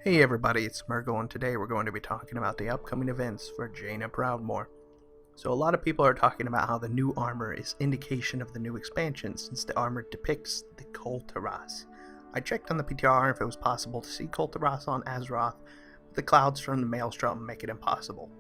Hey everybody, it's Murgo, and today we're going to be talking about the upcoming events for Jaina Proudmoore. So a lot of people are talking about how the new armor is indication of the new expansion, since the armor depicts the Kultaras. I checked on the PTR if it was possible to see Kultaras on Azeroth, but the clouds from the Maelstrom make it impossible.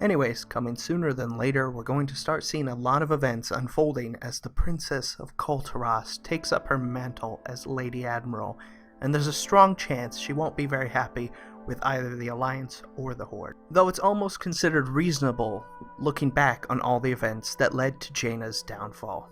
Anyways, coming sooner than later, we're going to start seeing a lot of events unfolding as the Princess of Kultaras takes up her mantle as Lady Admiral, and there's a strong chance she won't be very happy with either the Alliance or the Horde. Though it's almost considered reasonable looking back on all the events that led to Jaina's downfall.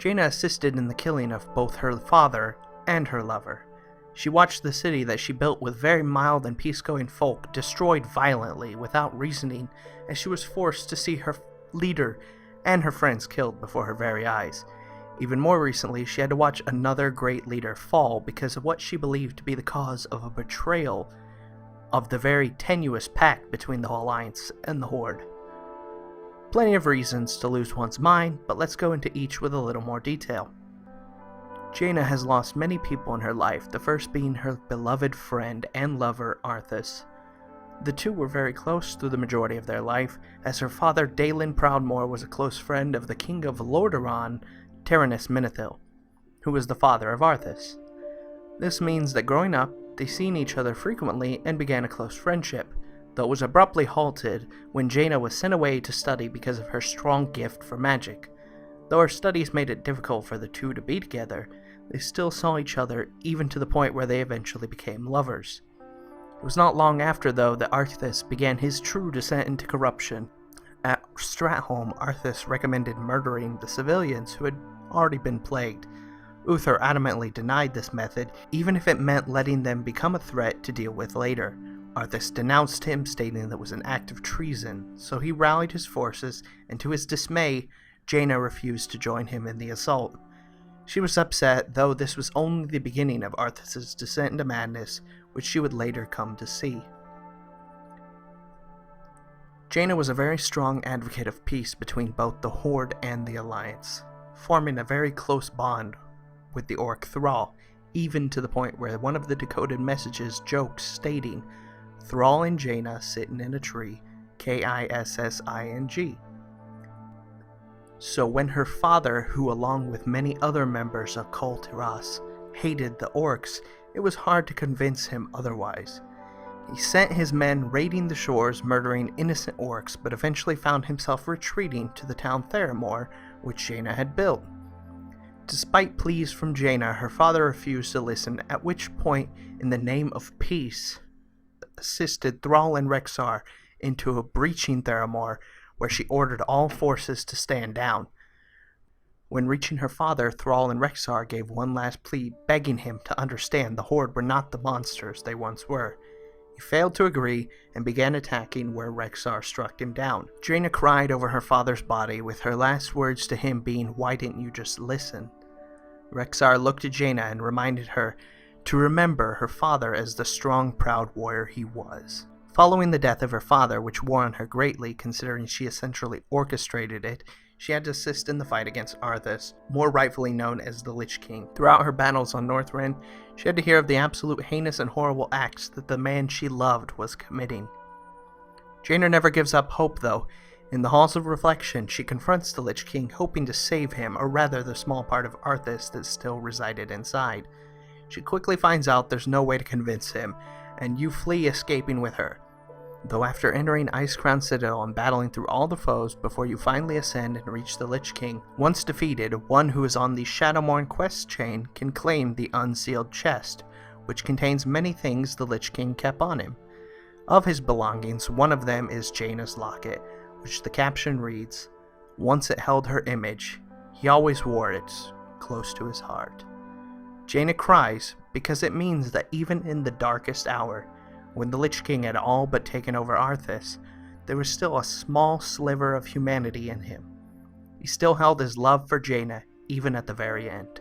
Jaina assisted in the killing of both her father and her lover. She watched the city that she built with very mild and peacegoing folk destroyed violently without reasoning, as she was forced to see her leader and her friends killed before her very eyes. Even more recently, she had to watch another great leader fall because of what she believed to be the cause of a betrayal of the very tenuous pact between the Alliance and the Horde. Plenty of reasons to lose one's mind, but let's go into each with a little more detail. Jaina has lost many people in her life, the first being her beloved friend and lover, Arthas. The two were very close through the majority of their life, as her father Jaina Proudmoore was a close friend of the King of Lordaeron, Tyrannus Menethil, who was the father of Arthas. This means that growing up, they seen each other frequently and began a close friendship, though it was abruptly halted when Jaina was sent away to study because of her strong gift for magic. Though her studies made it difficult for the two to be together, they still saw each other, even to the point where they eventually became lovers. It was not long after, though, that Arthas began his true descent into corruption. At Stratholme, Arthas recommended murdering the civilians who had already been plagued. Uther adamantly denied this method, even if it meant letting them become a threat to deal with later. Arthas denounced him, stating that it was an act of treason, so he rallied his forces, and to his dismay, Jaina refused to join him in the assault. She was upset, though this was only the beginning of Arthas' descent into madness, which she would later come to see. Jaina was a very strong advocate of peace between both the Horde and the Alliance, forming a very close bond with the orc Thrall, even to the point where one of the decoded messages jokes stating, "Thrall and Jaina sitting in a tree, Kissing." So when her father, who along with many other members of Kultaras, hated the orcs, it was hard to convince him otherwise. He sent his men raiding the shores, murdering innocent orcs, but eventually found himself retreating to the town Theramore, which Jaina had built. Despite pleas from Jaina, her father refused to listen, at which point, in the name of peace, assisted Thrall and Rexxar into a breaching Theramore, where she ordered all forces to stand down. When reaching her father, Thrall and Rexxar gave one last plea, begging him to understand the Horde were not the monsters they once were. He failed to agree and began attacking where Rexxar struck him down. Jaina cried over her father's body, with her last words to him being, "Why didn't you just listen?" Rexxar looked at Jaina and reminded her to remember her father as the strong, proud warrior he was. Following the death of her father, which wore on her greatly considering she essentially orchestrated it, she had to assist in the fight against Arthas, more rightfully known as the Lich King. Throughout her battles on Northrend, she had to hear of the absolute heinous and horrible acts that the man she loved was committing. Jaina never gives up hope, though. In the Halls of Reflection, she confronts the Lich King, hoping to save him, or rather the small part of Arthas that still resided inside. She quickly finds out there's no way to convince him, and you flee, escaping with her. Though after entering Icecrown Citadel and battling through all the foes before you finally ascend and reach the Lich King, once defeated, one who is on the Shadowmourne quest chain can claim the unsealed chest, which contains many things the Lich King kept on him. Of his belongings, one of them is Jaina's locket, which the caption reads, "Once it held her image, he always wore it close to his heart." Jaina cries because it means that even in the darkest hour, when the Lich King had all but taken over Arthas, there was still a small sliver of humanity in him. He still held his love for Jaina, even at the very end.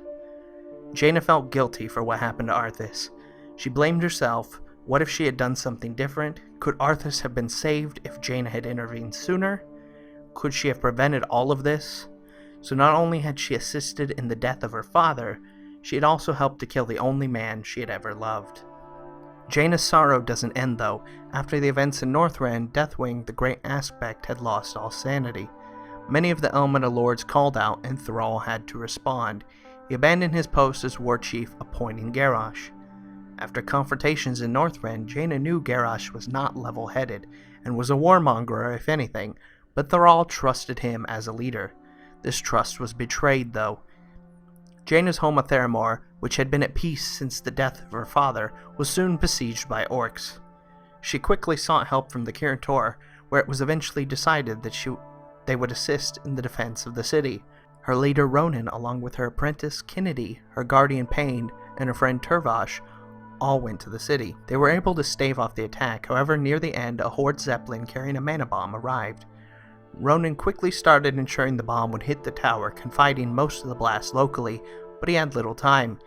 Jaina felt guilty for what happened to Arthas. She blamed herself. What if she had done something different? Could Arthas have been saved if Jaina had intervened sooner? Could she have prevented all of this? So not only had she assisted in the death of her father, She had also helped to kill the only man she had ever loved. Jaina's sorrow doesn't end though. After the events in Northrend, Deathwing, the Great Aspect, had lost all sanity. Many of the Elmina lords called out, and Thrall had to respond. He abandoned his post as war chief, appointing Garrosh. After confrontations in Northrend, Jaina knew Garrosh was not level-headed, and was a warmonger if anything, but Thrall trusted him as a leader. This trust was betrayed though. Jaina's home of Theramore, which had been at peace since the death of her father, was soon besieged by orcs. She quickly sought help from the Kirin Tor, where it was eventually decided that they would assist in the defense of the city. Her leader Ronan, along with her apprentice Kennedy, her guardian Pain, and her friend Turvosh, all went to the city. They were able to stave off the attack, however near the end a Horde Zeppelin carrying a mana bomb arrived. Ronan quickly started ensuring the bomb would hit the tower, confiding most of the blast locally, but he had little time.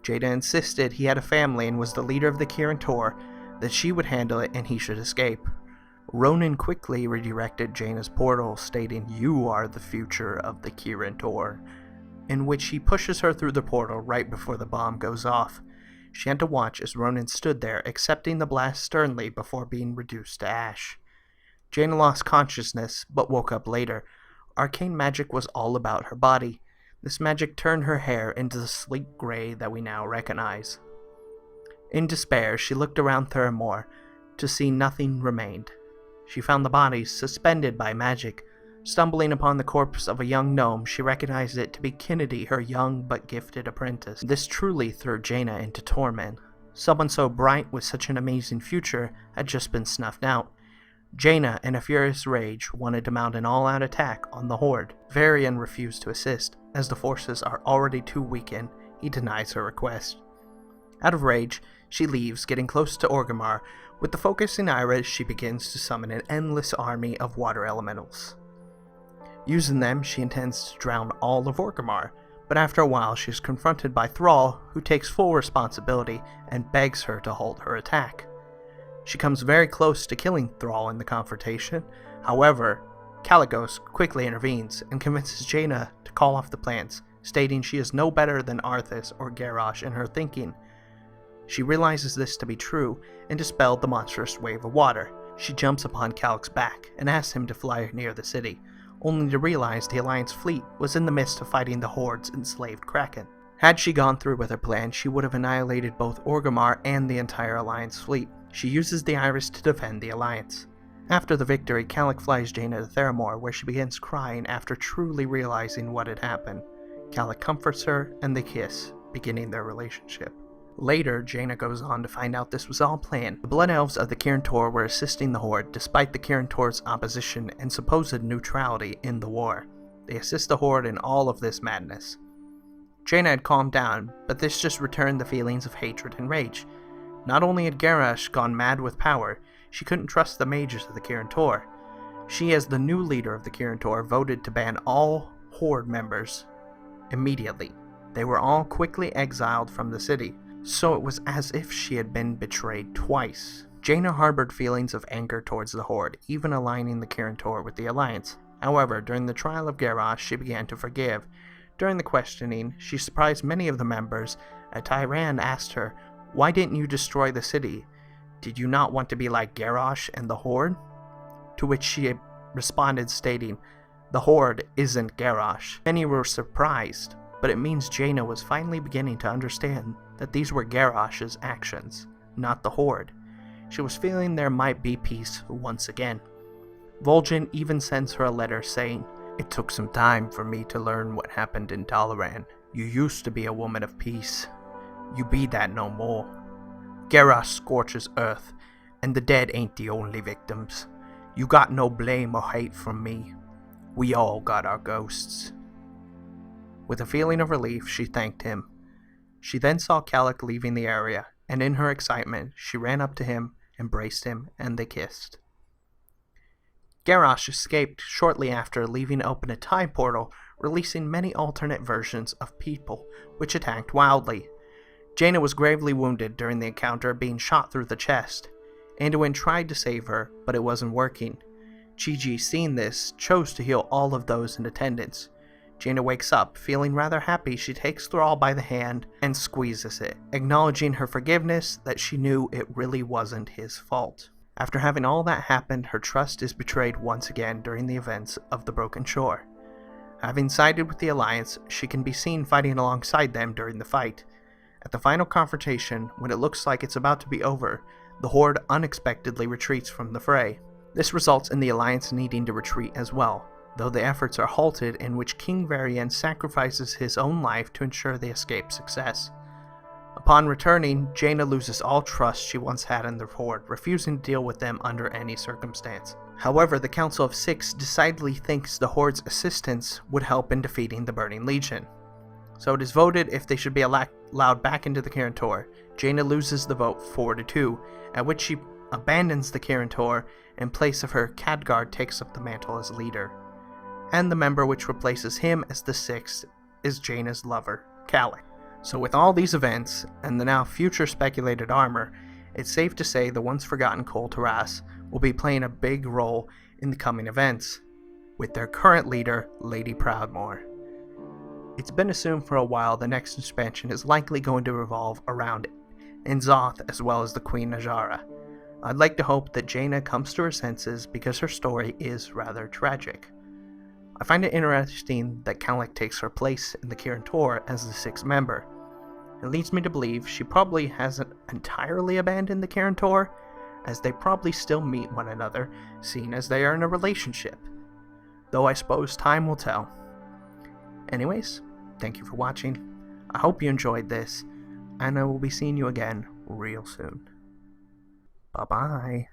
Jaina insisted he had a family and was the leader of the Kirin Tor, that she would handle it and he should escape. Ronan quickly redirected Jaina's portal, stating, "You are the future of the Kirin Tor," in which he pushes her through the portal right before the bomb goes off. She had to watch as Ronan stood there, accepting the blast sternly before being reduced to ash. Jaina lost consciousness, but woke up later. Arcane magic was all about her body. This magic turned her hair into the sleek gray that we now recognize. In despair, she looked around Theramore to see nothing remained. She found the bodies suspended by magic. Stumbling upon the corpse of a young gnome, she recognized it to be Kennedy, her young but gifted apprentice. This truly threw Jaina into torment. Someone so bright with such an amazing future had just been snuffed out. Jaina, in a furious rage, wanted to mount an all-out attack on the Horde. Varian refused to assist. As the forces are already too weakened, he denies her request. Out of rage, she leaves, getting close to Orgrimmar. With the focusing iris, she begins to summon an endless army of water elementals. Using them, she intends to drown all of Orgrimmar, but after a while she is confronted by Thrall, who takes full responsibility and begs her to halt her attack. She comes very close to killing Thrall in the confrontation. However, Kalecgos quickly intervenes and convinces Jaina to call off the plans, stating she is no better than Arthas or Garrosh in her thinking. She realizes this to be true and dispelled the monstrous wave of water. She jumps upon Kalec's back and asks him to fly near the city, only to realize the Alliance fleet was in the midst of fighting the Horde's enslaved Kraken. Had she gone through with her plan, she would have annihilated both Orgrimmar and the entire Alliance fleet. She uses the iris to defend the Alliance. After the victory, Kalec flies Jaina to Theramore, where she begins crying after truly realizing what had happened. Kalec comforts her, and they kiss, beginning their relationship. Later, Jaina goes on to find out this was all planned. The Blood Elves of the Kirin Tor were assisting the Horde, despite the Kirin Tor's opposition and supposed neutrality in the war. They assist the Horde in all of this madness. Jaina had calmed down, but this just returned the feelings of hatred and rage. Not only had Garrosh gone mad with power, she couldn't trust the mages of the Kirin Tor. She, as the new leader of the Kirin Tor, voted to ban all Horde members immediately. They were all quickly exiled from the city, so it was as if she had been betrayed twice. Jaina harbored feelings of anger towards the Horde, even aligning the Kirin Tor with the Alliance. However, during the trial of Garrosh, she began to forgive. During the questioning, she surprised many of the members. A Tyran asked her, "Why didn't you destroy the city? Did you not want to be like Garrosh and the Horde?" To which she responded stating, "The Horde isn't Garrosh." Many were surprised, but it means Jaina was finally beginning to understand that these were Garrosh's actions, not the Horde. She was feeling there might be peace once again. Vol'jin even sends her a letter saying, "It took some time for me to learn what happened in Dalaran. You used to be a woman of peace. You be that no more. Garrosh scorches earth, and the dead ain't the only victims. You got no blame or hate from me. We all got our ghosts." With a feeling of relief, she thanked him. She then saw Kalec leaving the area, and in her excitement, she ran up to him, embraced him, and they kissed. Garrosh escaped shortly after, leaving open a time portal, releasing many alternate versions of people, which attacked wildly. Jaina was gravely wounded during the encounter, being shot through the chest. Anduin tried to save her, but it wasn't working. Chi-Ji, seeing this, chose to heal all of those in attendance. Jaina wakes up, feeling rather happy. She takes Thrall by the hand and squeezes it, acknowledging her forgiveness that she knew it really wasn't his fault. After having all that happen, her trust is betrayed once again during the events of the Broken Shore. Having sided with the Alliance, she can be seen fighting alongside them during the fight. At the final confrontation, when it looks like it's about to be over, the Horde unexpectedly retreats from the fray. This results in the Alliance needing to retreat as well, though the efforts are halted, in which King Varian sacrifices his own life to ensure they escape success. Upon returning, Jaina loses all trust she once had in the Horde, refusing to deal with them under any circumstance. However, the Council of Six decidedly thinks the Horde's assistance would help in defeating the Burning Legion. So it is voted if they should be allowed back into the Kirin Tor. Jaina loses the vote 4-2, at which she abandons the Kirin Tor. In place of her, Khadgar takes up the mantle as leader. And the member which replaces him as the sixth is Jaina's lover, Kalik. So with all these events, and the now future speculated armor, it's safe to say the once forgotten Kol Tiras will be playing a big role in the coming events, with their current leader, Lady Proudmoore. It's been assumed for a while the next expansion is likely going to revolve around N'Zoth as well as the Queen Najara. I'd like to hope that Jaina comes to her senses because her story is rather tragic. I find it interesting that Kalik takes her place in the Kirin Tor as the sixth member. It leads me to believe she probably hasn't entirely abandoned the Kirin Tor, as they probably still meet one another, seeing as they are in a relationship. Though I suppose time will tell. Anyways, thank you for watching. I hope you enjoyed this, and I will be seeing you again real soon. Bye-bye.